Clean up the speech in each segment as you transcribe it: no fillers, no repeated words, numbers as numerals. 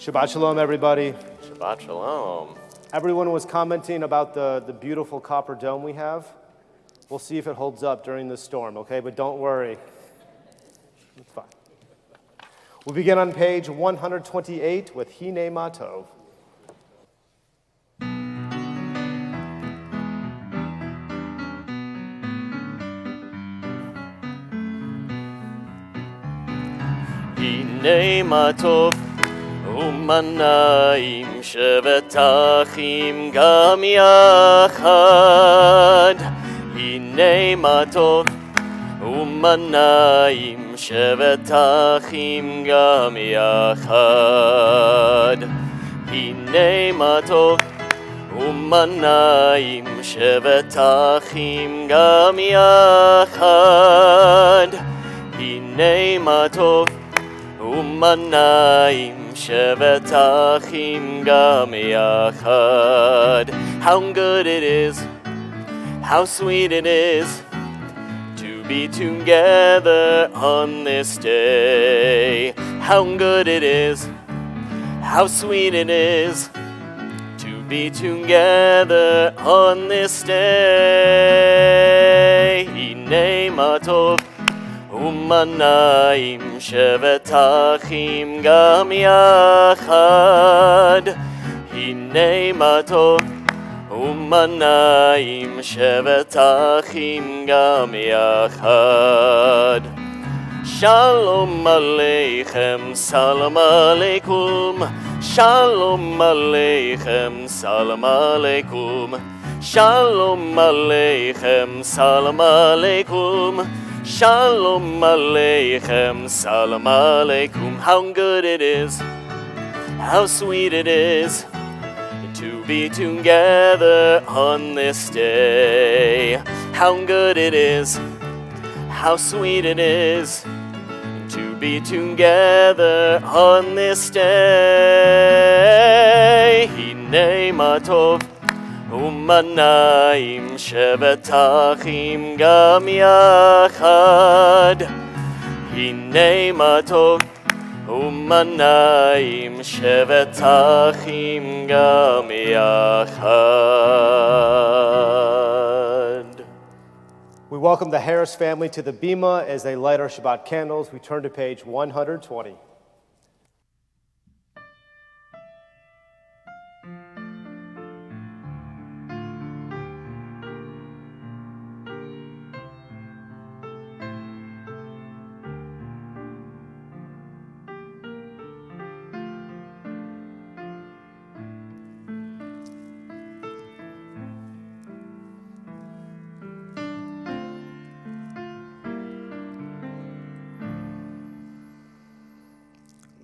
Shabbat shalom, everybody. Shabbat shalom. Everyone was commenting about the beautiful copper dome we have. We'll see if it holds up during this storm, okay? But don't worry. It's fine. We'll begin on page 128 with Hine Ma Tov. Hine ma tov umanayim shevet achim gam yachad. Hine ma tov umanayim shevet achim gam yachad. Hine ma tov umanayim shevet achim gam yachad. Hine ma tov umanayim shevet achim gam yachad. How good it is, how sweet it is to be together on this day. How good it is, how sweet it is to be together on this day. Hine ma tov umanayim shevet achim gam yachad. Hine ma tov umanayim shevet achim gam yachad. Shalom aleichem, salam aleikum. Shalom aleichem, salam aleikum. Shalom aleichem, salam aleikum. Shalom aleichem, salam aleikum. How good it is, how sweet it is to be together on this day. How good it is, how sweet it is to be together on this day. Hine ma tov umanayim shevet achim gam yachad. Hine ma tov umanayim shevet achim gam yachad. We welcome the Harris family to the Bima as they light our Shabbat candles. We turn to page 120.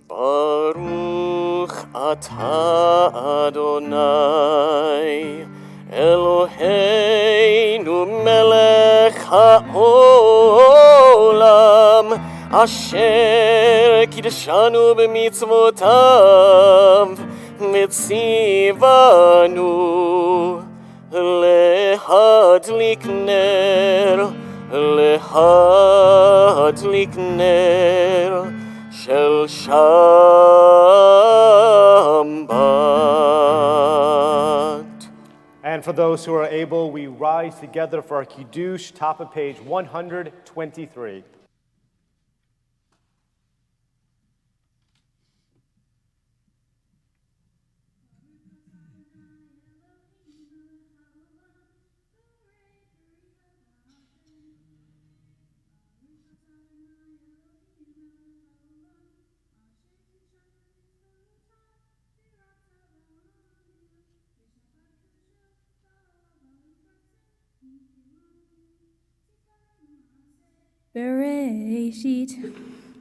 Baruch atah Adonai Eloheinu melech haolam asher kiddushanu b'mitzvotav mitzivanu lehadlik ner Shel Shabbat. And for those who are able, we rise together for our Kiddush, top of page 123. Bereshit,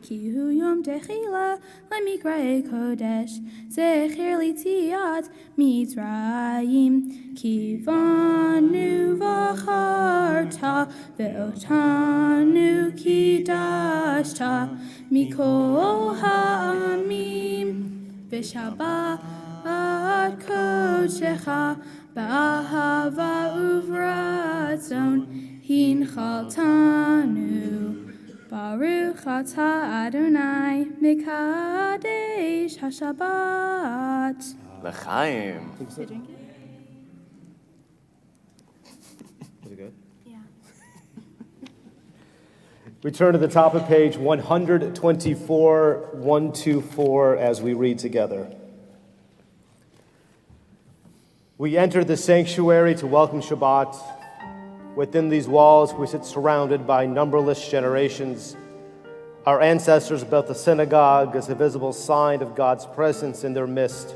ki hu yom techila, lemikra kodesh, zecher litiat mitzrayim, ki vanu v'charta, ve'otanu kidashta, mikol ha'amim, v'shabbat kodecha, ba'ahava uvratzon, hinchaltanu, Baruch atah Adonai Mekadesh HaShabbat. L'chaim. Is it good? Yeah. We turn to the top of page 124, 124 as we read together. We enter the sanctuary to welcome Shabbat. Within these walls, we sit surrounded by numberless generations. Our ancestors built the synagogue as a visible sign of God's presence in their midst.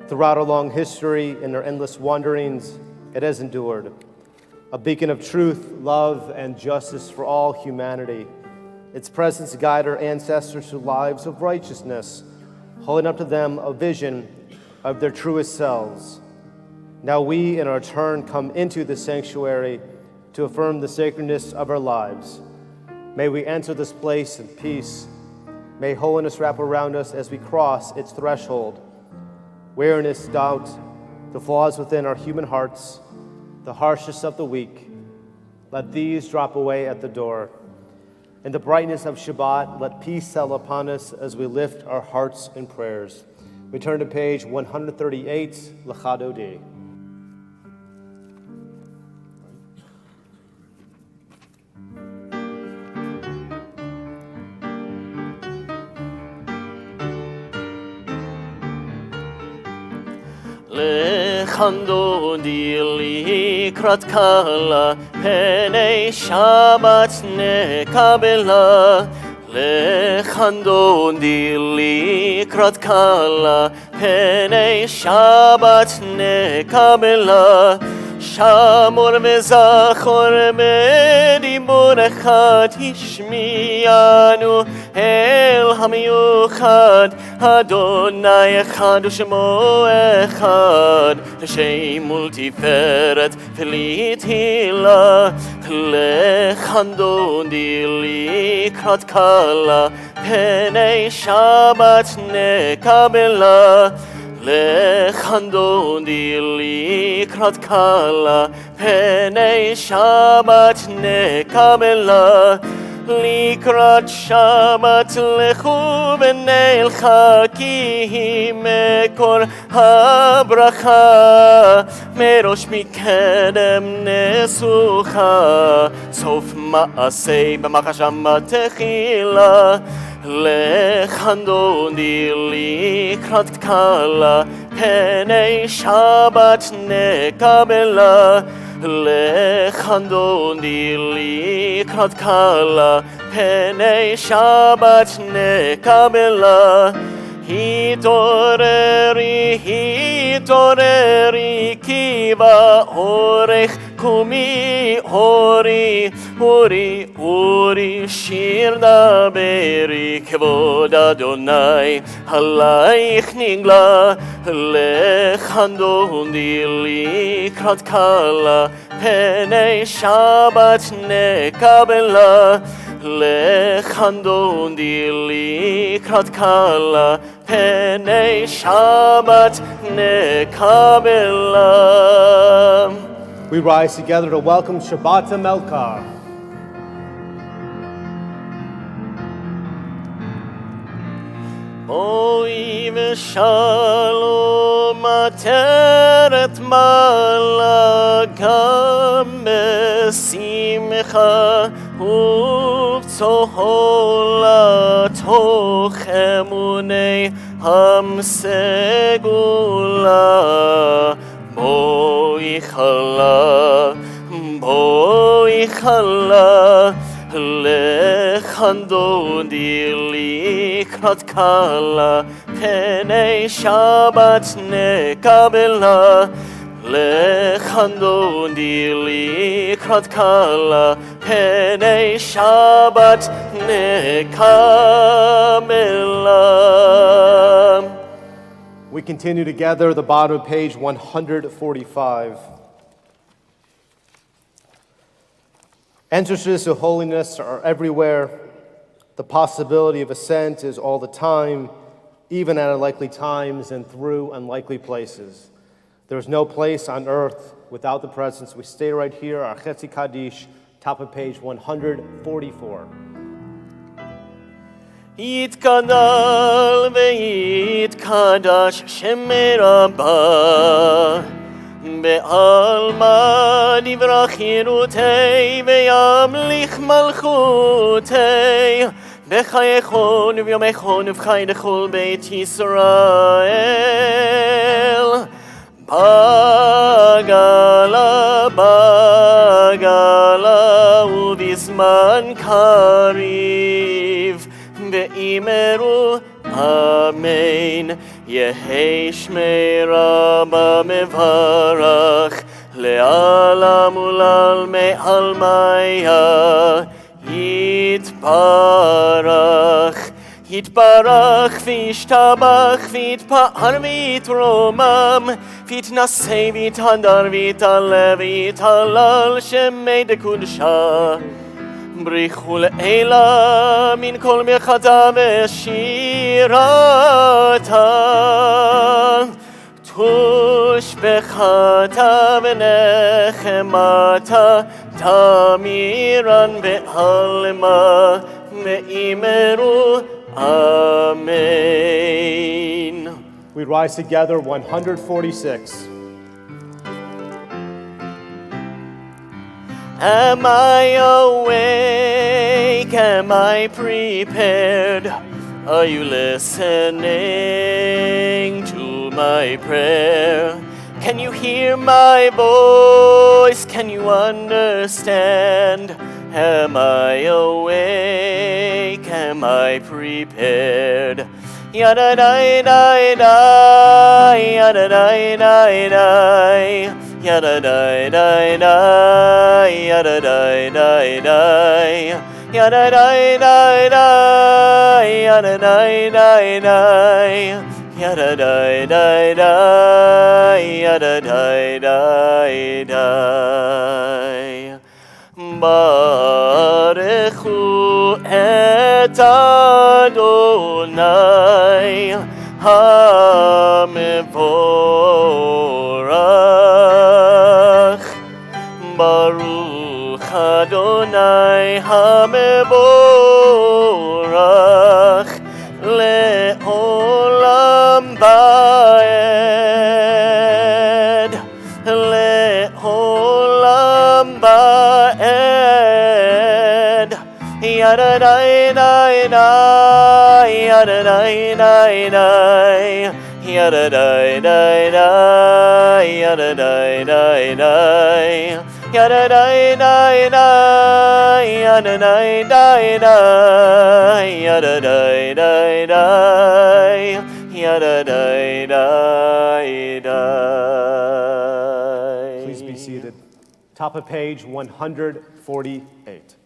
Throughout our long history and their endless wanderings, it has endured. A beacon of truth, love, and justice for all humanity. Its presence guided our ancestors to lives of righteousness, holding up to them a vision of their truest selves. Now we, in our turn, come into the sanctuary to affirm the sacredness of our lives. May we enter this place in peace. May holiness wrap around us as we cross its threshold. Weariness, doubt, the flaws within our human hearts, the harshness of the weak, let these drop away at the door. In the brightness of Shabbat, let peace settle upon us as we lift our hearts in prayers. We turn to page 138, L'chadodi. L'chandodi likrat kala, penei Shabbat nekabela. L'chandodi likrat kala, penei Shabbat nekabela. Shamor v'zachor b'dibur echad hishmiyanu el hamiyuchad Adonai echad u'shemo echad L'shem ultiferet v'litila L'chandodi likrat kala penei Shabbat nekabela L'chandodi likrat kala penei Shabbat nekabela Likrat Shabbat lechu b'nei l'chaki mekor habracha Merosh mikedem nesucha Sof ma'asei b'machashama techila L'chandodi likrat kala penei Shabbat nekabela L'chandodi likrat kala penei Shabbat nekabela Hitoreri, hitoreri, kiva orech kumi ori, uri, uri, shir daberi, kvod Adonai, halayich nigla, l'chandodi likrat kala, penei Shabbat nekabela, L'chandodi likrat kala penei Shabbat nekabela. We rise together to welcome Shabbat Melkar. Boi v'shalom ateret malagam besimcha ובצהולה תוך אמוני המסגולה בואי חלה לחנדודי לקראת קלה פני שבת נקבלה לחנדודי לקראת קלה פני שבת נקבלה. We continue together, the bottom of page 145. Entrances to holiness are everywhere. The possibility of ascent is all the time, even at unlikely times and through unlikely places. There is no place on earth without the presence. We stay right here, our Chetzi Kaddish, top of page 144. יתגדל ויתקדש שמי רבה בעלמא יברח חירותי וימליך מלכותי בחייכון וביומכון ובחי לכל בית ישראל בגלה בגלה ובזמן קריב ואמרו אמן יהי שמי רבה מברך לעלם ולעלמי עלמיה יתברך יתברך וישתבח ויתפאר ויתרומם ויתנשא ויתהדר ויתעלה ויתהלל שמי דקודשה בריחו לעילה מן כל מלאכתה ושירתה תושבחתה ונחמתה תמירן בעלמא ואמרו amen. We rise together, 146. Am I awake? Am I prepared? Are you listening to my prayer? Can you hear my voice? Can you understand? Am I awake? Am I prepared? Yada da da da, yada da da da, yada da da da, yada da da da, yada da da da, yada da da da, yada da da da, yada da da da. Barechu et Adonai HaMevorach Baruch Adonai HaMevorach Le'olam Ba'ed Le'olam Ba'ed Yada da da da, yada da da da, yada da da da, yada da da da, yada da da da, yada da da da, yada da da da, yada da da da. Please be seated. Top of page 148.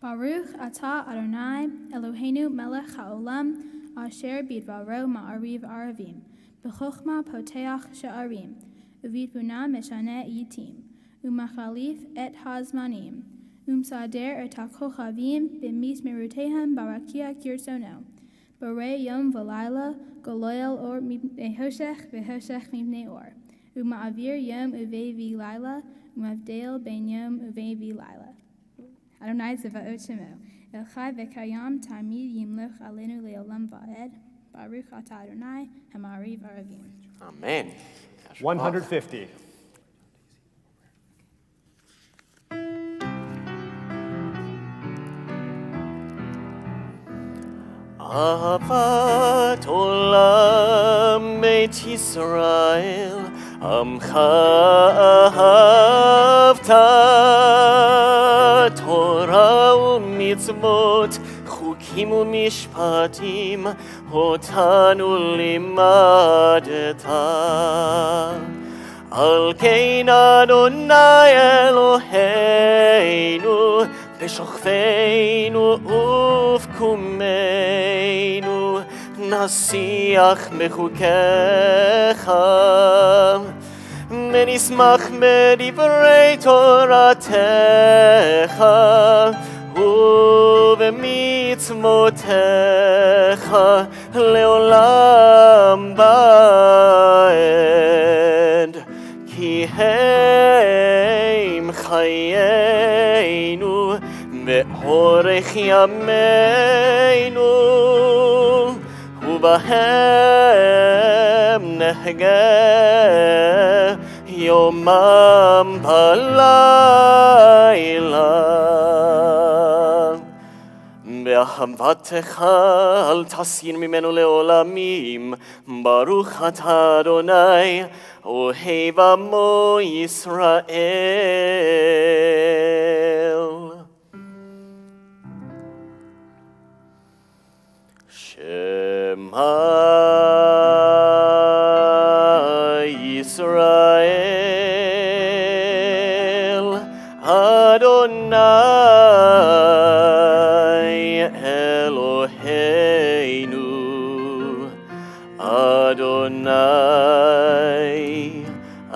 Baruch atah Adonai Eloheinu melech haolam asher bidvaro ma'ariv aravim b'chochma poteach sha'arim uvitbuna meshane yitim umachalif et hazmanim umsader et hakochavim b'mismerutehem barakia kirsono borei yom v'layla goloel or mehoshech v'hoshech mipnei or uma'avir yom uvevi layla umavdel ben yom uvevi layla Adonai Zevaot Shemo, El Chai V'Kayam Tamid Yimloch Alenu Le'olam Va'ed, Baruch Atah Adonai Hamariv Aravim. Amen. 150. Ahavat Olam Beit Yisrael Amcha Ahavta Torah u'mitzvot Chukim u'mishpatim Otanu limadeta Al kein Adonai Eloheinu B'shochveinu ufkumeinu Nasiach mechukecha ונשמח בדברי תורתך ובמצוותיך לעולם ועד כי הם חיינו באורך ימינו ובהם נהגה יומם בלילה באהבתך אל תסיר ממנו לעולמים ברוך אתה אדוני אוהב עמו ישראל שמע ישראל אדוני אלוהינו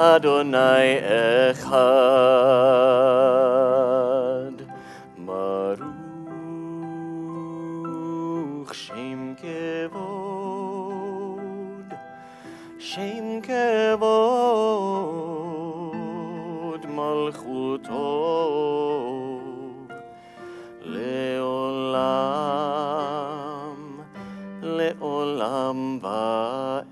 אדוני אחד ברוך שם כבוד מלכותו לעולם ועד.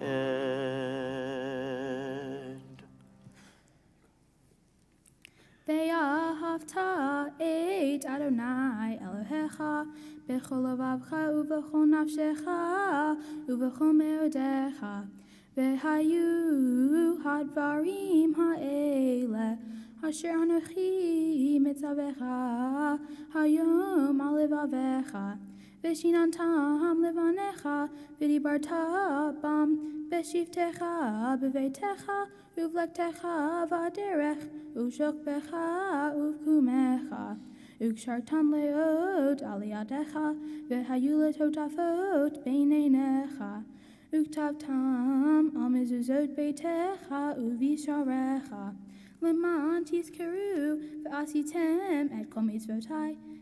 ואהבת את אדוני אלוהיך בכל לבבך ובכל נפשך ובכל מאודיך והיו הדברים האלה אשר אנוכי מצווך היום על לבביך ושיננתם לבניך ודיברת בם בשבתך בביתך ובלכתך בדרך ובשוכבך ובקומך וקשרתם לאות על ידיך והיו לטוטפות בין עיניך וכתבתם על מזוזות ביתך ובשעריך למען תזכרו ועשיתם את כל מצוותי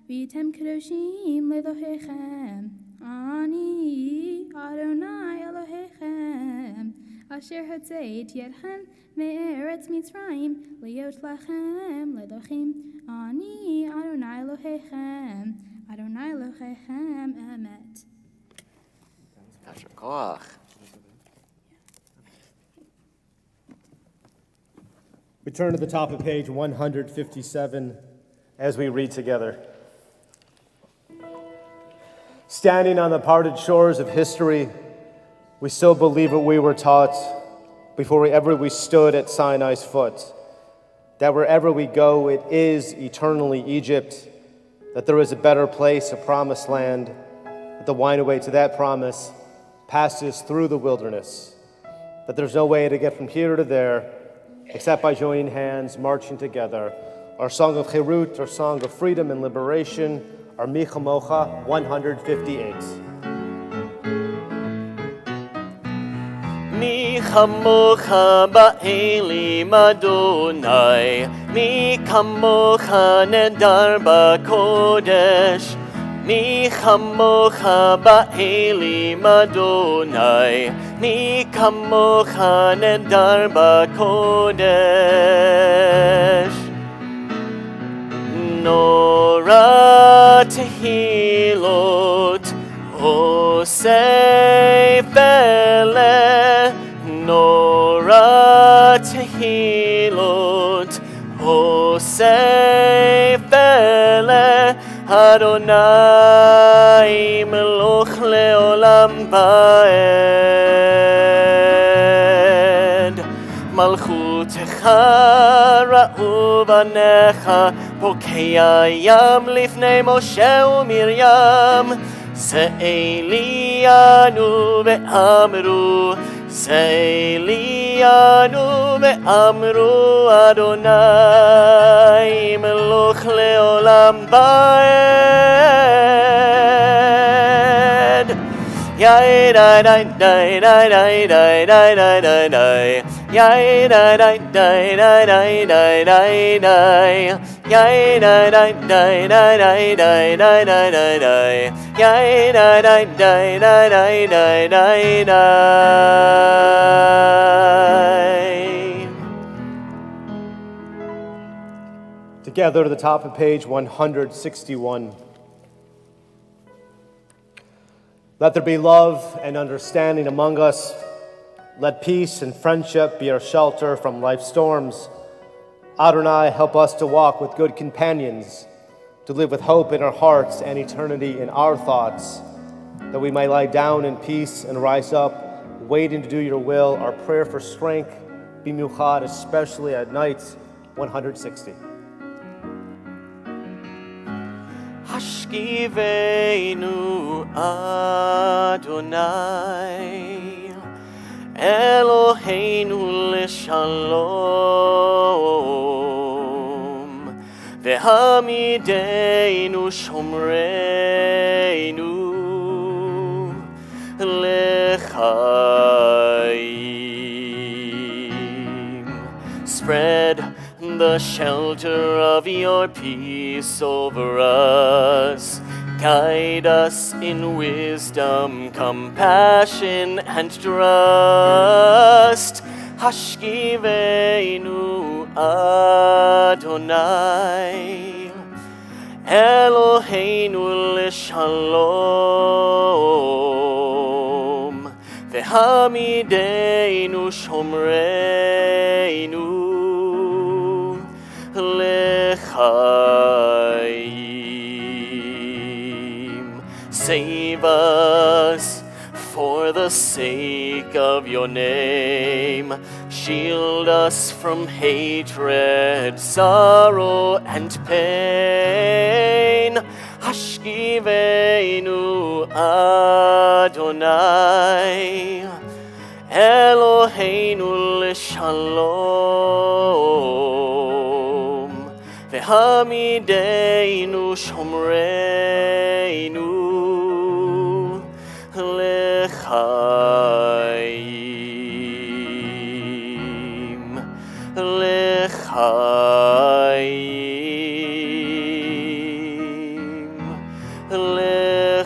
והייתם קדושים לאלוהיכם אני אדוני אלוהיכם אשר הוצאתי אתכם מארץ מצרים להיות לכם לאלוהים אני אדוני אלוהיכם אמת. יישר כוח. We turn to the top of page 157 as we read together. Standing on the parted shores of history, we still believe what we were taught before ever we stood at Sinai's foot, that wherever we go, it is eternally Egypt, that there is a better place, a promised land, that the windway to that promise passes through the wilderness, that there's no way to get from here to there except by joining hands, marching together. Our song of Chirut, our song of freedom and liberation, our Mi Chamocha 158. מי כמוך באלים אדוני, מי כמוך נדר בקודש, מי כמוך באלים אדוני, מי כמוך נדר בקודש. נורא תהילות עושה פלא, נורא תהילות עושה פלא, אדוני מלוך לעולם ועד. מלכותך ראו בניך, בוקע ים לפני משה ומרים, זה אלינו ואמרו, זה אלינו ואמרו, אדוני מלוך לעולם ועד. יאי די די די די די די די די די די, יאי די די די די די די די די, יאי די די די די די די די די די די, יאי די די די די די די די די. Together to the top of page 161. Let there be love and understanding among us. Let peace and friendship be our shelter from life's storms. Adonai, help us to walk with good companions, to live with hope in our hearts and eternity in our thoughts, that we may lie down in peace and rise up, waiting to do your will. Our prayer for strength, bimiuchad, especially at night, 160. Hashkivenu Adonai Eloheinu l'shalom V'hamideinu shomreinu l'chaim. Spread the shelter of your peace over us. Guide us in wisdom, compassion, and trust. Hashkivenu Adonai Eloheinu l'shalom V'hamideinu shomreinu l'chaim. Save us for the sake of your name. Shield us from hatred, sorrow, and pain. Hashkivenu Adonai Eloheinu l'shalom V'hamideinu shomreinu l'chaim. L'chaim. L'chaim.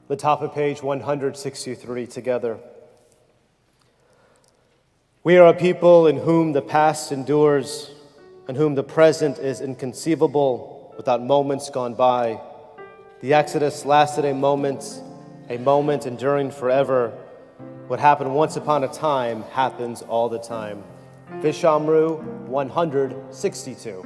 The top of page 163 together. We are a people in whom the past endures, in whom the present is inconceivable without moments gone by. The Exodus lasted a moment enduring forever. What happened once upon a time happens all the time. Vishamru 162.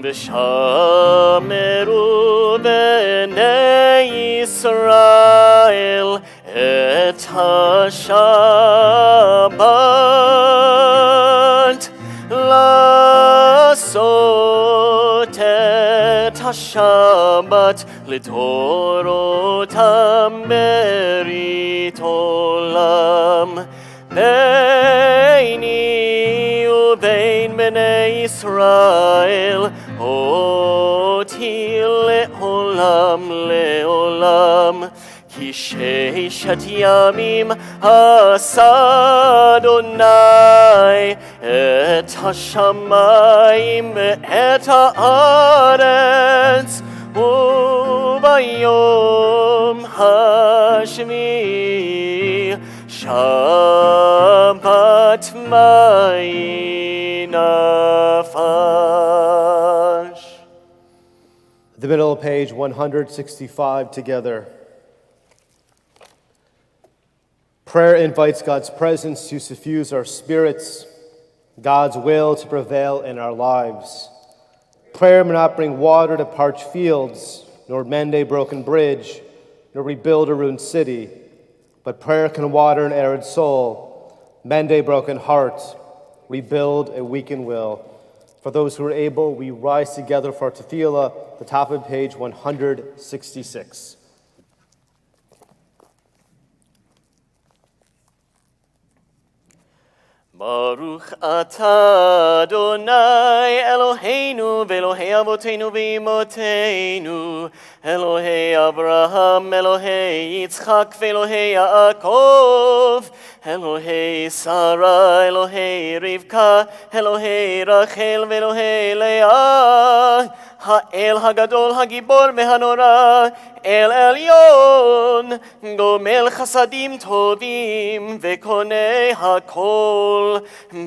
Vishameru b'nei Yisrael et HaShabbat Lasot et HaShabbat L'Torotam Berit Olam Beini u'bein b'nei Yisrael Oti le'olam le'olam Ki sheishat yamim asa Adonai Et hashamayim et haaretz Ubayom hashmi Shabbat ma'inafash. The middle of page 165 together. Prayer invites God's presence to suffuse our spirits, God's will to prevail in our lives. Prayer may not bring water to parched fields, nor mend a broken bridge, nor rebuild a ruined city. But prayer can water an arid soul, mend a broken heart, rebuild a weakened will. For those who are able, we rise together for tefillah, the top of page 166. Baruch atah Adonai Eloheinu v'Elohei Avotenu v'Imotenu Elohei Avraham, Elohei Yitzchak v'Elohei Yaakov אלוהי שרה, אלוהי רבקה, אלוהי רחל ואלוהי לאה, האל הגדול, הגיבור והנורא, אל עליון, גומל חסדים טובים וקונה הכל,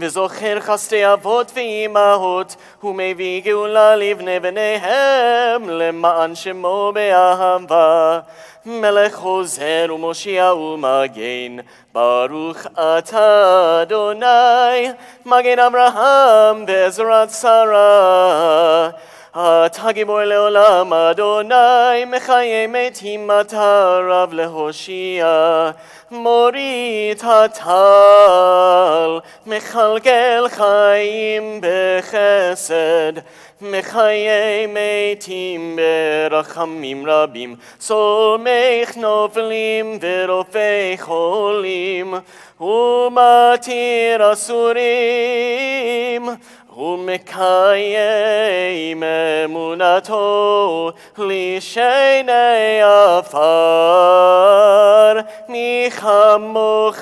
וזוכר חסדי אבות ואימהות, ומביא גאולה לבני בניהם, למען שמו באהבה. מלך עוזר ומושיע ומגן, ברוך אתה אדוני, מגן אברהם בעזרת שרה. אתה גיבור לעולם אדוני, מחיי מתים אתה רב להושיע, מוריד הטל, מכלכל חיים בחסד, מחיי מתים ברחמים רבים, סומך נופלים ורופא חולים, ומתיר אסורים, ומקיים אמונתו לשני עפר, מי כמוך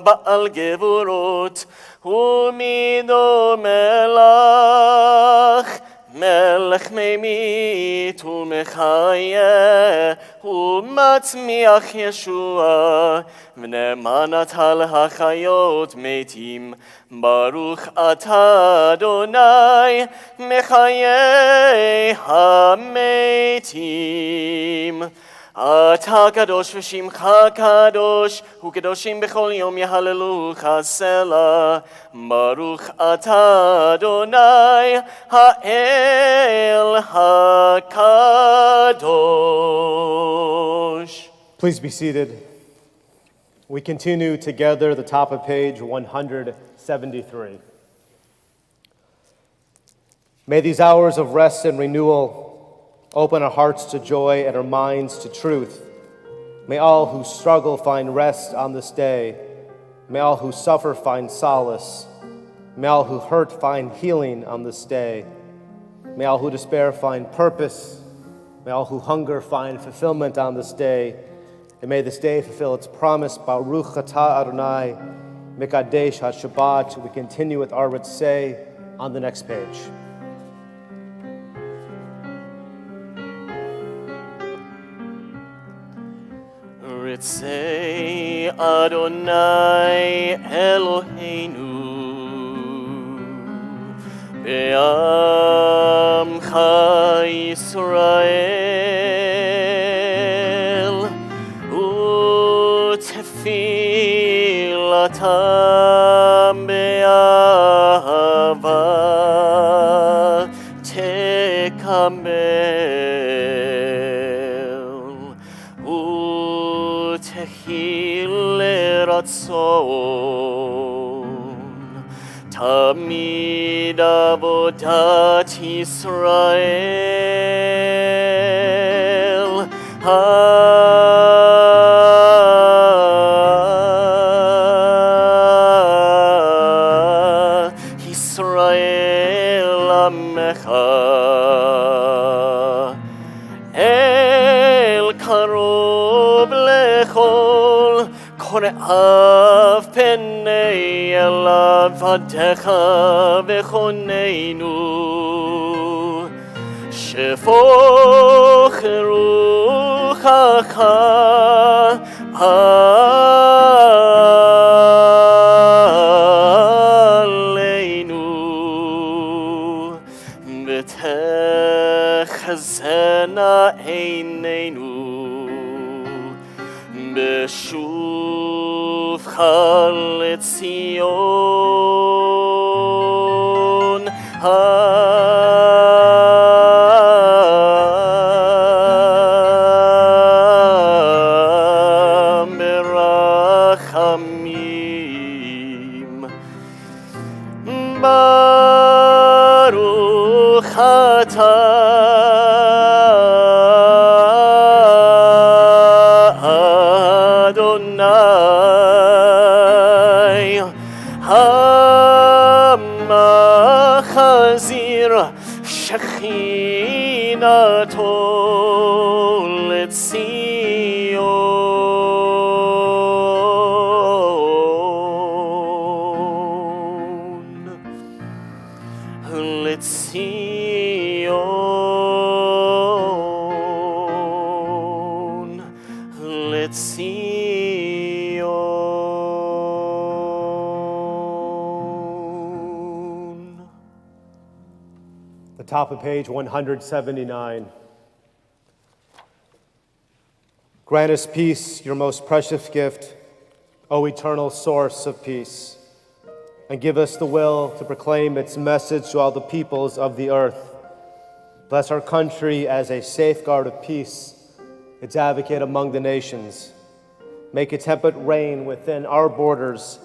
בעל גבורות, ומי דומה לך, מלך ממית ומחיה, ומצמיח ישוע, ונאמן אתה להחיות מתים, ברוך אתה אדוני, מחיי המתים. אתה קדוש ושמך קדוש, וקדושים בכל יום יהללוך סלה. ברוך אתה אדוני, האל הקדוש. Please be seated. We continue together the top of page 173. May these hours of rest and renewal open our hearts to joy and our minds to truth. May all who struggle find rest on this day. May all who suffer find solace. May all who hurt find healing on this day. May all who despair find purpose. May all who hunger find fulfillment on this day. And may this day fulfill its promise. Baruch atah Adonai, Mekadesh HaShabbat. We continue with our Ritzei on the next page. Ritzei Adonai Eloheinu Be'amcha Yisrael U'tefilatam be'ahava tekabel Tehil ratzon Tamid avodat Yisrael Yisrael amecha El karov lechol Kore'av penei elav vadecha v'choneinu Shefoch ruchacha aleinu v'techazena eineinu B'shuvcha leTzion berachamim Baruch atah Adonai Hamachazir Shechinato LeTzion Letzion, Letzion. The top of page 179. Grant us peace, your most precious gift, O eternal source of peace, and give us the will to proclaim its message to all the peoples of the earth. Bless our country as a safeguard of peace, its advocate among the nations. Make a temperate reign within our borders,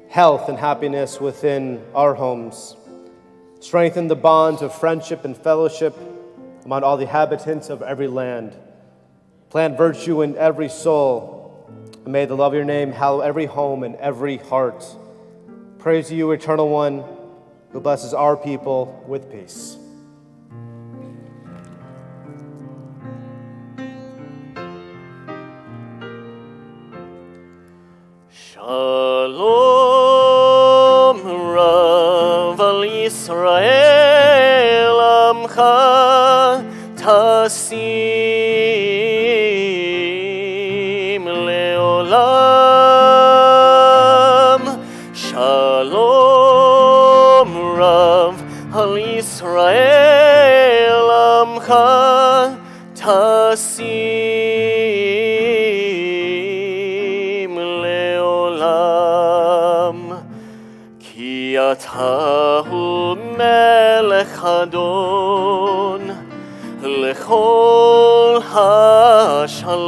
health and happiness within our homes. Strengthen the bonds of friendship and fellowship among all the inhabitants of every land. Plant virtue in every soul, and may the love of your name hallow every home and every heart. Praise to you, Eternal One, who blesses our people with peace. Shalom Rav al Yisrael Amcha Tasim Leolam. Shalom Rav al Yisrael Amcha Tasim Leolam. Ki atahu melech adon lechol ha-shalom.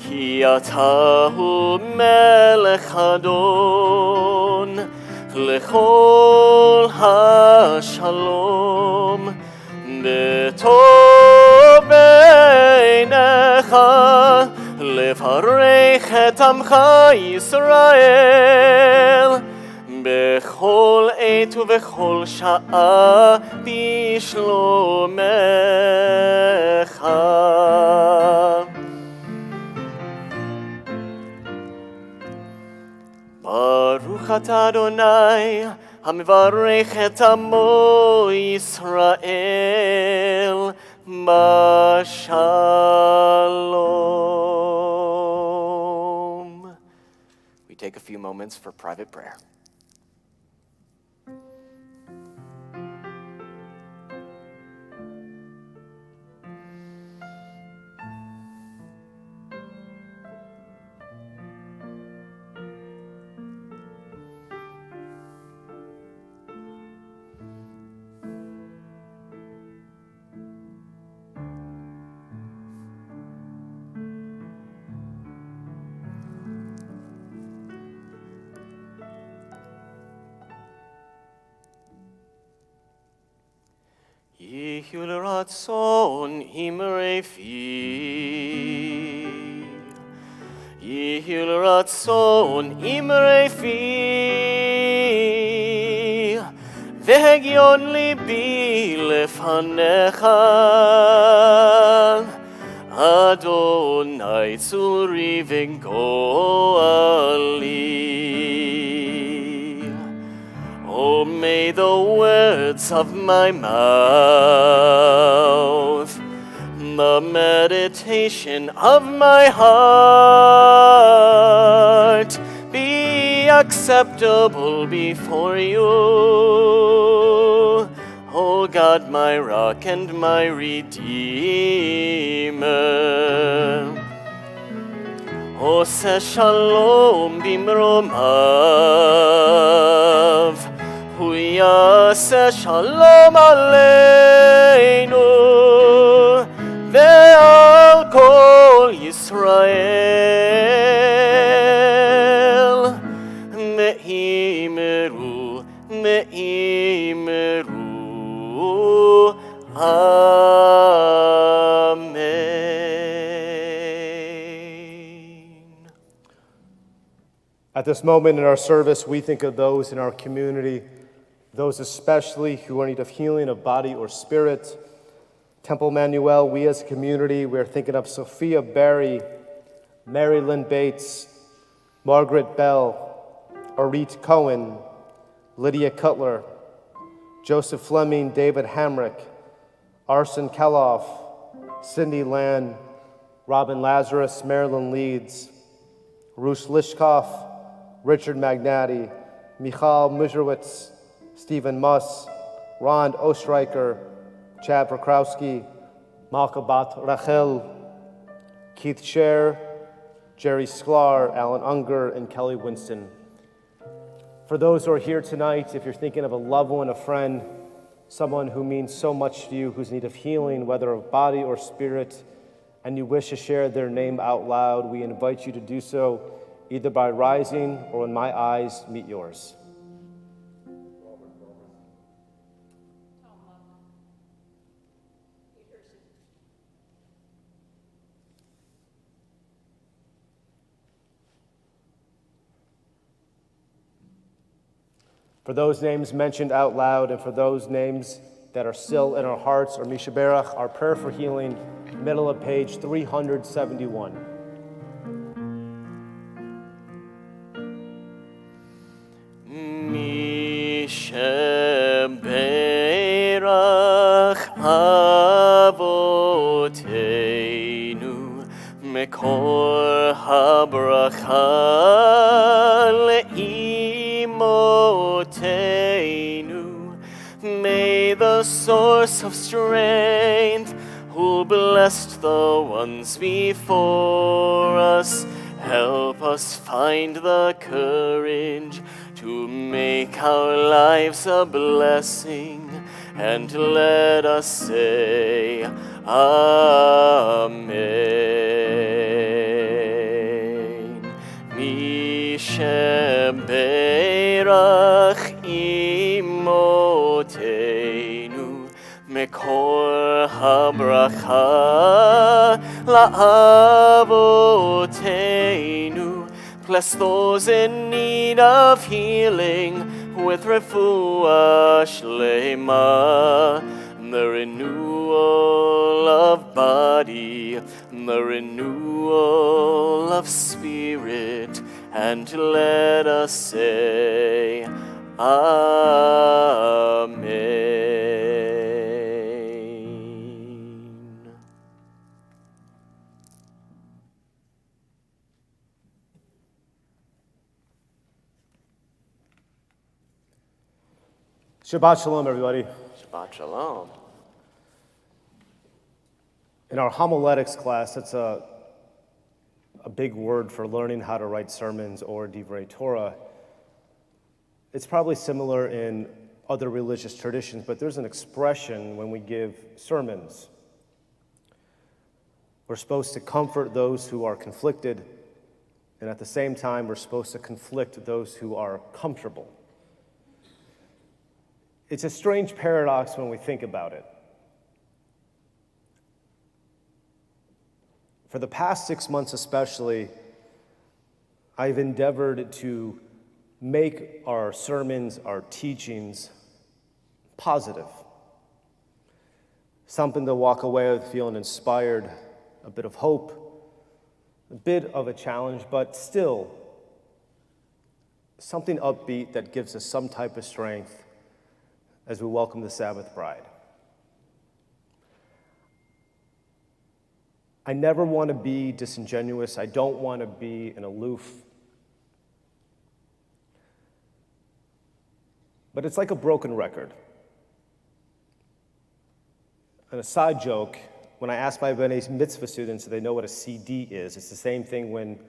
Ki atahu melech adon lechol ha-shalom. B'tov beinecha levarech et amcha Yisrael bechol עת ובכל שעה בשלומך. ברוך אתה אדוני המברך את עמו ישראל בשלום. We take a few moments for private prayer. יהיו לרצון אמרי פי, יהיו לרצון אמרי פי, והגיון ליבי לפניך, אדוני צורי וגואלי. Oh, may the words of my mouth, the meditation of my heart be acceptable before you, O God, my rock and my redeemer. Ose shalom bimromav, hu yaseh shalom aleinu, ve'al kol Yisrael, me'imeru, me'imeru, amen. At this moment in our service, we think of those in our community, those especially who are in need of healing of body or spirit. Temple Emanu-El, we as a community, we're thinking of Sophia Berry, Mary Lynn Bates, Margaret Bell, Arit Cohen, Lydia Cutler, Joseph Fleming, David Hamrick, Arson Keloff, Cindy Land, Robin Lazarus, Marilyn Leeds, Rush Lishkoff, Richard Magnati, Michal Muzerwitz, Stephen Muss, Ron Ostreicher, Chad Prokowski, Malka Bat Rachel, Keith Scher, Jerry Sklar, Alan Unger, and Kelly Winston. For those who are here tonight, if you're thinking of a loved one, a friend, someone who means so much to you, who's in need of healing, whether of body or spirit, and you wish to share their name out loud, we invite you to do so either by rising or in my eyes meet yours. For those names mentioned out loud and for those names that are still in our hearts, or Mishaberach, our prayer for healing, middle of page 371. Mishaberach Avoteinu Mekor HaBracha Le'imotenu. May the source of strength, who blessed the ones before us, help us find the courage to make our lives a blessing, and let us say, Amen. Mishaberach imotenu Mekor HaBracha La'avoteinu. Bless those in need of healing with refuah shlema, the renewal of body, the renewal of spirit, and let us say, Amen. Shabbat Shalom, everybody. Shabbat Shalom. In our homiletics class, that's a big word for learning how to write sermons or divrei Torah. It's probably similar in other religious traditions, but there's an expression when we give sermons. We're supposed to comfort those who are conflicted, and at the same time, we're supposed to conflict those who are comfortable. It's a strange paradox when we think about it. For the past 6 months especially, I've endeavored to make our sermons, our teachings, positive. Something to walk away with feeling inspired, a bit of hope, a bit of a challenge, but still something upbeat that gives us some type of strength as we welcome the Sabbath bride. I never want to be disingenuous. I don't want to be an aloof. But it's like a broken record. And a side joke, when I ask my B'nai Mitzvah students if they know what a CD is, it's the same thing when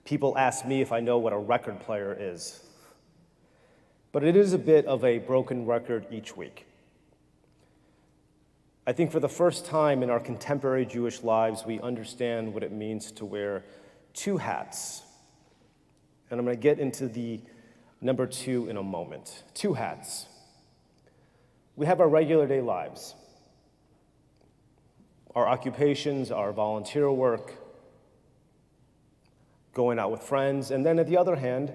people ask me if I know what a record player is. But it is a bit of a broken record each week. I think for the first time in our contemporary Jewish lives, we understand what it means to wear two hats. And I'm going to get into the number two in a moment. Two hats. We have our regular day lives, our occupations, our volunteer work, going out with friends, and then at the other hand,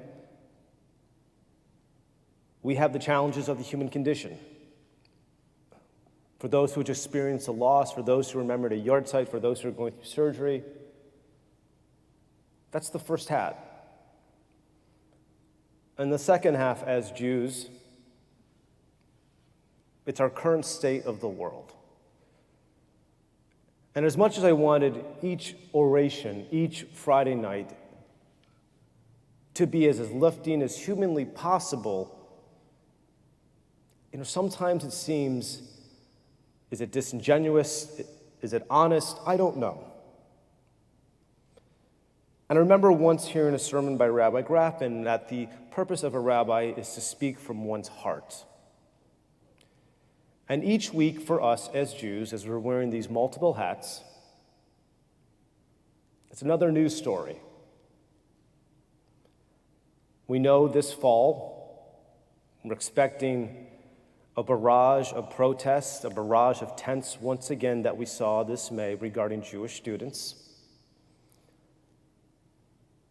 we have the challenges of the human condition. For those who just experienced a loss, for those who remembered a yard site, for those who are going through surgery, that's the first hat. And the second half, as Jews, It's our current state of the world. And as much as I wanted each oration, each Friday night, to be as lifting as humanly possible, sometimes it seems, is it disingenuous? Is it honest? I don't know. And I remember once hearing a sermon by Rabbi Graffin that the purpose of a rabbi is to speak from one's heart. And each week for us as Jews, as we're wearing these multiple hats, it's another news story. We know this fall, we're expecting a barrage of protests, a barrage of tents once again that we saw this May regarding Jewish students.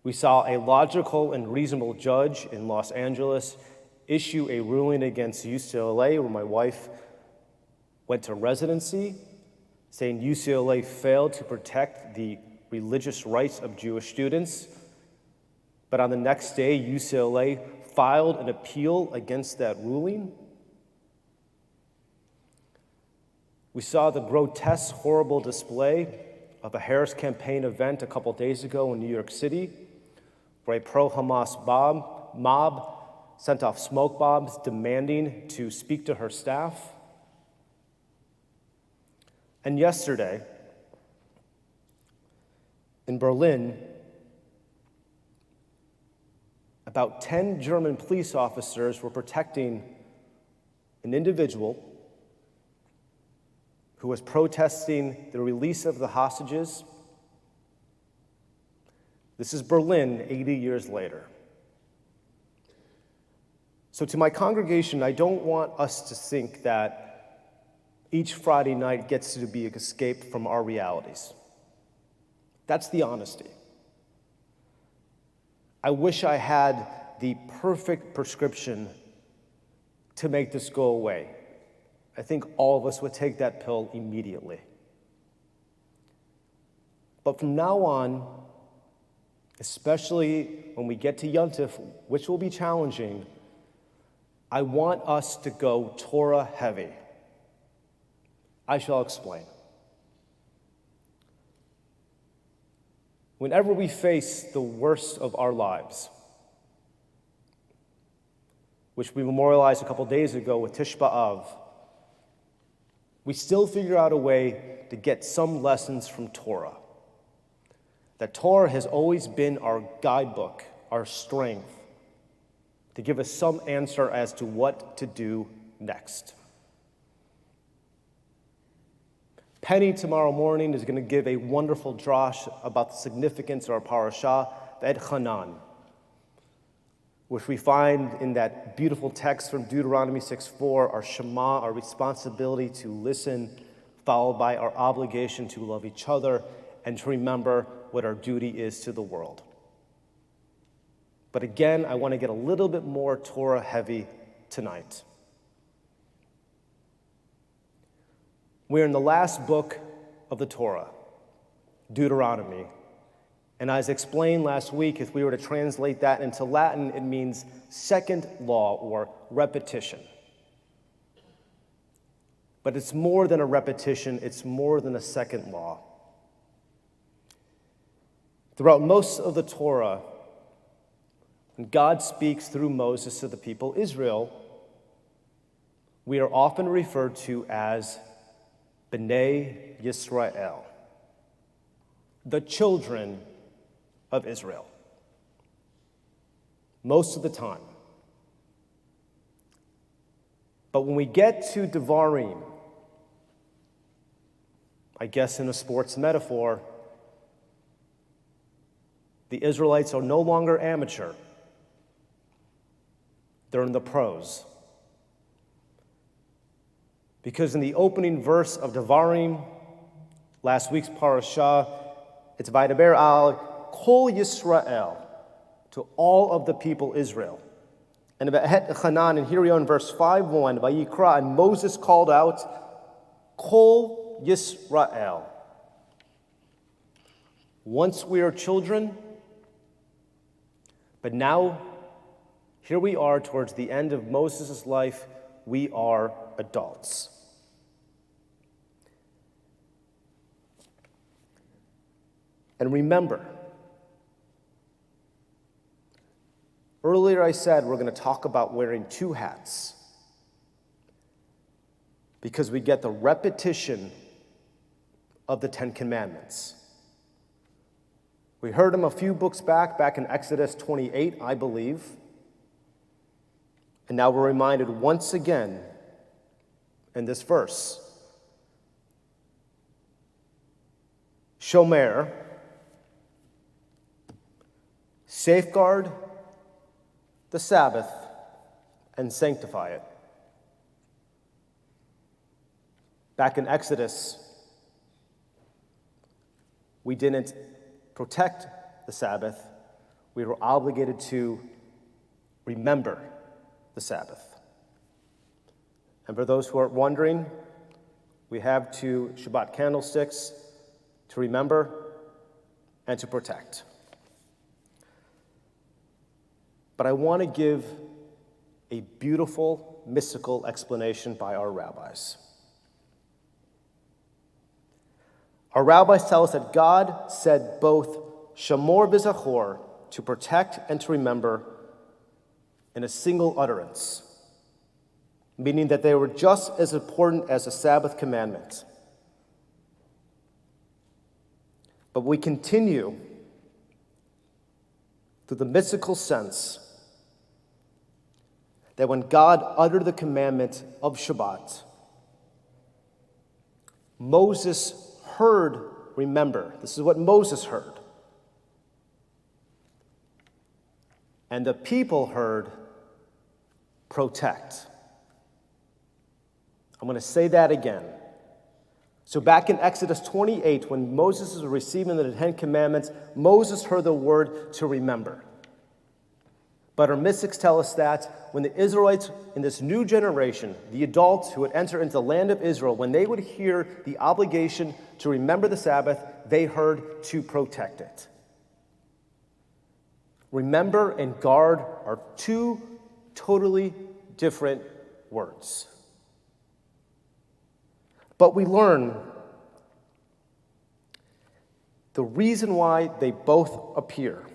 We saw a logical and reasonable judge in Los Angeles issue a ruling against UCLA, where my wife went to residency, saying UCLA failed to protect the religious rights of Jewish students. But on the next day, UCLA filed an appeal against that ruling. We saw the grotesque, horrible display of a Harris campaign event a couple days ago in New York City, where a pro-Hamas mob sent off smoke bombs demanding to speak to her staff. And yesterday, in Berlin, about 10 German police officers were protecting an individual who was protesting the release of the hostages. This is Berlin 80 years later. So to my congregation, I don't want us to think that each Friday night gets to be an escape from our realities. That's the honesty. I wish I had the perfect prescription to make this go away. I think all of us would take that pill immediately. But from now on, especially when we get to Yontif, which will be challenging, I want us to go Torah heavy. I shall explain. Whenever we face the worst of our lives, which we memorialized a couple days ago with Tisha B'Av, we still figure out a way to get some lessons from Torah. That Torah has always been our guidebook, our strength, to give us some answer as to what to do next. Penny tomorrow morning is going to give a wonderful drash about the significance of our parashah, Ed Hanan, which we find in that beautiful text from Deuteronomy 6:4, our Shema, our responsibility to listen, followed by our obligation to love each other and to remember what our duty is to the world. But again, I want to get a little bit more Torah heavy tonight. We're in the last book of the Torah, Deuteronomy. And as explained last week, if we were to translate that into Latin, it means second law or repetition. But it's more than a repetition, it's more than a second law. Throughout most of the Torah, when God speaks through Moses to the people Israel, we are often referred to as B'nai Yisrael, the children of Israel, most of the time. But when we get to Devarim, I guess in a sports metaphor, the Israelites are no longer amateur. They're in the pros. Because in the opening verse of Devarim, last week's parashah, it's Vaydaber al Kol Yisrael, to all of the people Israel. And about Hanan, and here we are in verse 5:1, Vayikra, and Moses called out, Kol Yisrael. Once we are children, but now, here we are towards the end of Moses' life, we are adults. And remember, earlier I said we're going to talk about wearing two hats because we get the repetition of the Ten Commandments. We heard them a few books back in Exodus 28, I believe. And now we're reminded once again in this verse. Shomer, safeguard the Sabbath and sanctify it. Back in Exodus, we didn't protect the Sabbath. We were obligated to remember the Sabbath. And for those who are wondering, we have two Shabbat candlesticks to remember and to protect. But I want to give a beautiful, mystical explanation by our rabbis. Our rabbis tell us that God said both shamor v'zachor, to protect and to remember, in a single utterance, meaning that they were just as important as the Sabbath commandment. But we continue through the mystical sense that when God uttered the commandment of Shabbat, Moses heard, remember. This is what Moses heard. And the people heard, protect. I'm going to say that again. So back in Exodus 28, when Moses was receiving the Ten Commandments, Moses heard the word to remember. But our mystics tell us that when the Israelites in this new generation, the adults who would enter into the land of Israel, when they would hear the obligation to remember the Sabbath, they heard to protect it. Remember and guard are two totally different words. But we learn the reason why they both appear.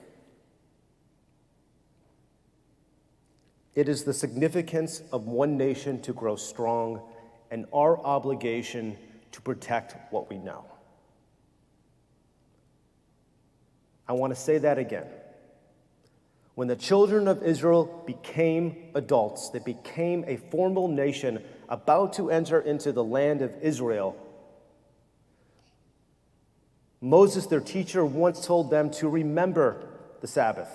It is the significance of one nation to grow strong and our obligation to protect what we know. I want to say that again. When the children of Israel became adults, they became a formal nation about to enter into the land of Israel, Moses, their teacher, once told them to remember the Sabbath.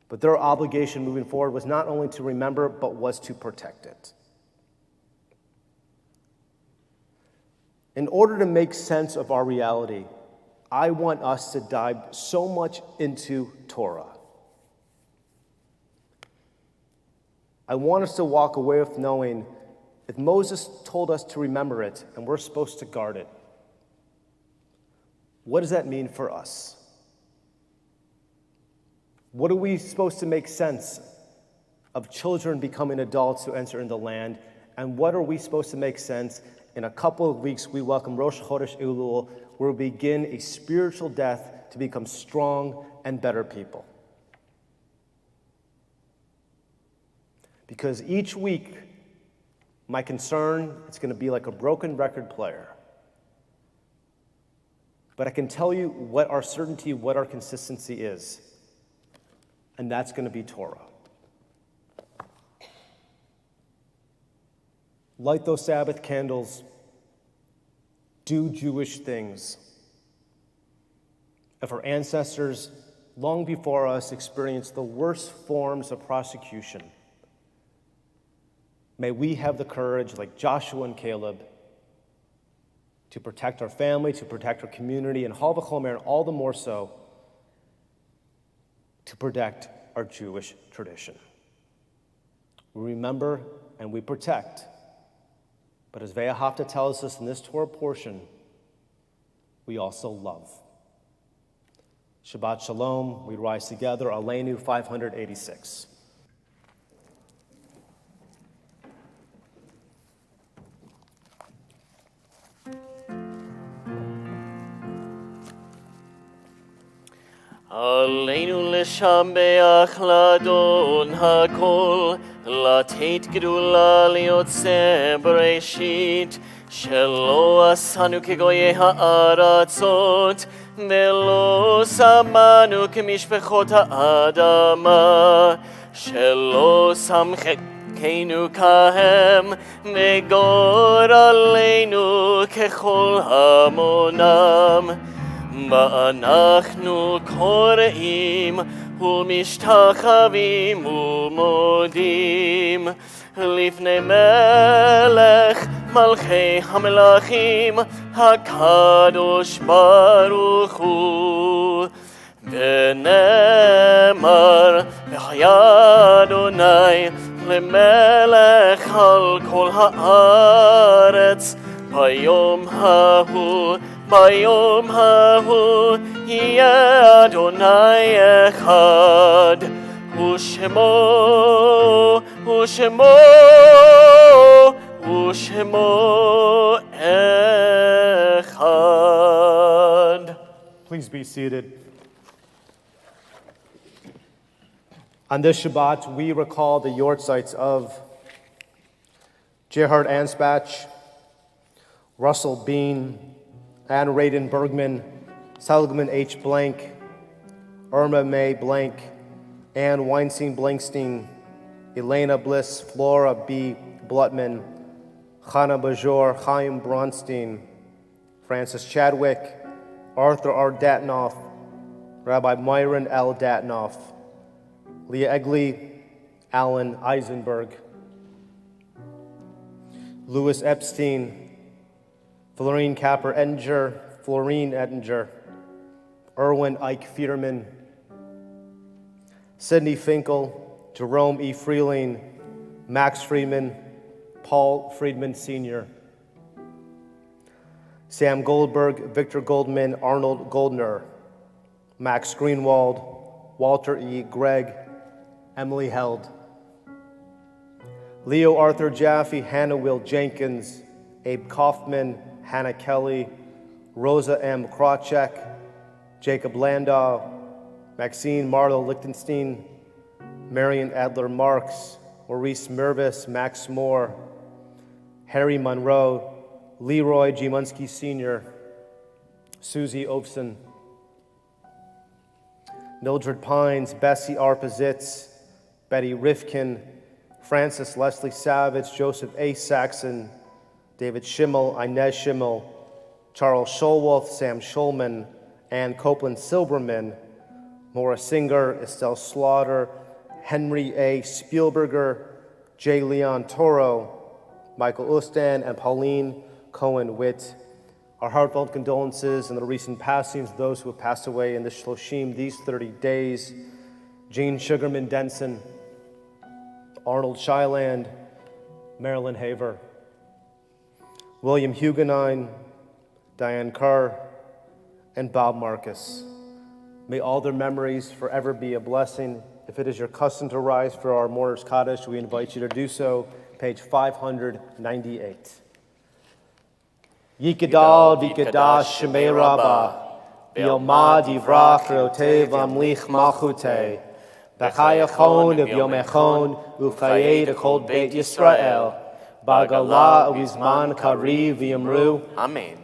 But their obligation moving forward was not only to remember, but was to protect it. In order to make sense of our reality, I want us to dive so much into Torah. I want us to walk away with knowing if Moses told us to remember it and we're supposed to guard it, what does that mean for us? What are we supposed to make sense of children becoming adults who enter into the land? And what are we supposed to make sense? In a couple of weeks, we welcome Rosh Chodesh Elul, where we begin a spiritual death to become strong and better people. Because each week, my concern, it's going to be like a broken record player. But I can tell you what our certainty, what our consistency is. And that's going to be Torah. Light those Sabbath candles. Do Jewish things. If our ancestors, long before us, experienced the worst forms of persecution, may we have the courage, like Joshua and Caleb, to protect our family, to protect our community, and Hal v'chomer, and all the more so, to protect our Jewish tradition. We remember and we protect. But as Ve'ahavta tells us in this Torah portion, we also love. Shabbat Shalom, we rise together, Aleinu 586. עלינו לשבח לאדון הכל, לתת גדולה ליוצא בראשית, שלא עשנו כגויי הארצות, ולא שמנו כמשפחות האדמה, שלא שמחנו כהם, וגורלנו ככל המונם. מה אנחנו קוראים ומשתחווים ומודים לפני מלך מלכי המלכים הקדוש ברוך הוא. ונאמר והיה אדוני למלך על כל הארץ ביום ההוא. ביום ההוא יהיה אדוני אחד, ושמו אחד. Please be seated. On this Shabbat, we recall the yortzites of Gerhard Ansbach, Russell Bean, Ann Radin Bergman, Seligman H. Blank, Irma May Blank, Ann Weinstein Blankstein, Elena Bliss, Flora B. Blutman, Chana Bajor, Chaim Bronstein, Francis Chadwick, Arthur R. Datnoff, Rabbi Myron L. Datnoff, Leah Egley, Alan Eisenberg, Louis Epstein, Florine Capper Ettinger, Florine Ettinger, Erwin Ike Fierman, Sidney Finkel, Jerome E. Freeling, Max Friedman, Paul Friedman Sr., Sam Goldberg, Victor Goldman, Arnold Goldner, Max Greenwald, Walter E. Gregg, Emily Held, Leo Arthur Jaffe, Hannah Will Jenkins, Abe Kaufman, Hannah Kelly, Rosa M. Krawcheck, Jacob Landau, Maxine Marlowe Lichtenstein, Marion Adler Marks, Maurice Mervis, Max Moore, Harry Monroe, Leroy G. Munsky Sr., Susie Ofson, Mildred Pines, Bessie R. Pazitz, Betty Rifkin, Francis Leslie Savage, Joseph A. Saxon, David Schimmel, Inez Schimmel, Charles Schulwolf, Sam Schulman, Ann Copeland Silberman, Maura Singer, Estelle Slaughter, Henry A. Spielberger, J. Leon Toro, Michael Ustan, and Pauline Cohen-Witt. Our heartfelt condolences in the recent passings of those who have passed away in the Shloshim these 30 days. Jean Sugarman Denson, Arnold Shyland, Marilyn Haver, William Hugenine, Diane Carr, and Bob Marcus. May all their memories forever be a blessing. If it is your custom to rise for our Mourner's Kaddish, we invite you to do so. Page 598. Yikadal v'kadash shemei rabbah, v'yomad yivrach rotev amlich malchutei, b'chayachon v'yomechon u'chayed kol beit Yisrael, b'gala u'izman kari v'yamru. Amen.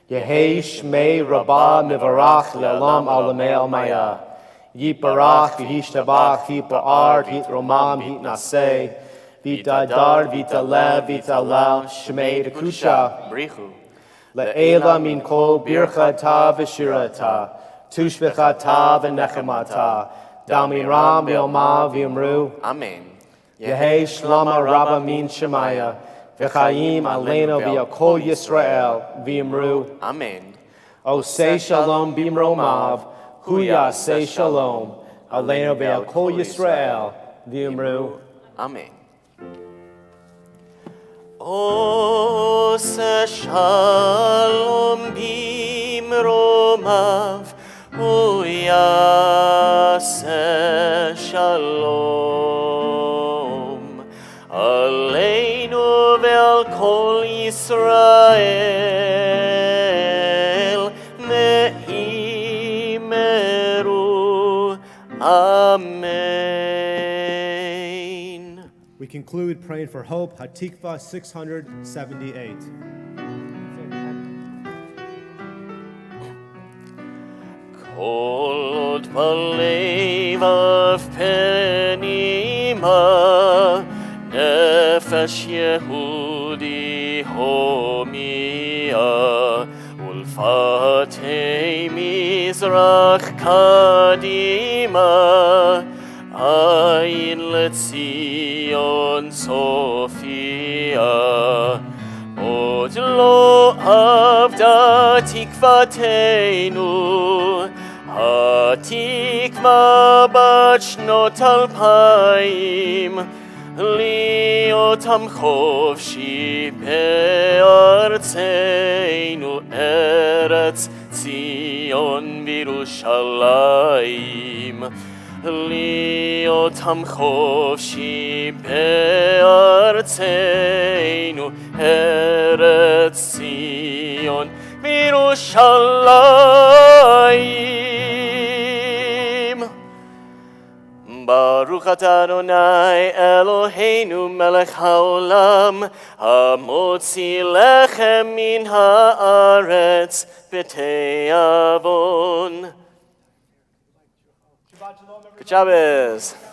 Yehei shmei rabbah mivarach le'olam alamei almaya. Yiparach v'hishtabach v'hipa'ar v'hitromam v'hitnaseh v'tadar v'talev v'talal shmei dekusha. Brichu. Le'ela min kol birchata v'shirata tushvechata v'nechemata damiram v'yoma v'yamru. Amen. Yehei shlama rabba min shemaya v'chayim aleinu v'yakol Yisrael v'yamru. Amen. Osei shalom b'imromav hu yaseh shalom aleinu v'yakol Yisrael v'yamru. Amen. Ose shalom bimromav hu yaseh shalom aleinu ve'al kol Yisrael ve'imeru. conclude praying for hope, Hatikva 678. Kol od balevav penima, nefesh Yehudi homia, ulfatei mizrach kadima, ayin letzion Sophia. Od lo avda tikvatenu, התקווה בת שנות 2000, להיות עם חופשי בארצנו, ארץ ציון וירושלים. להיות עם חופשי בארצנו, ארץ ציון וירושלים. Baruch atah Adonai Eloheinu melech haolam, hamotzi lechem min haaretz b'te'avon. Good Shabbos.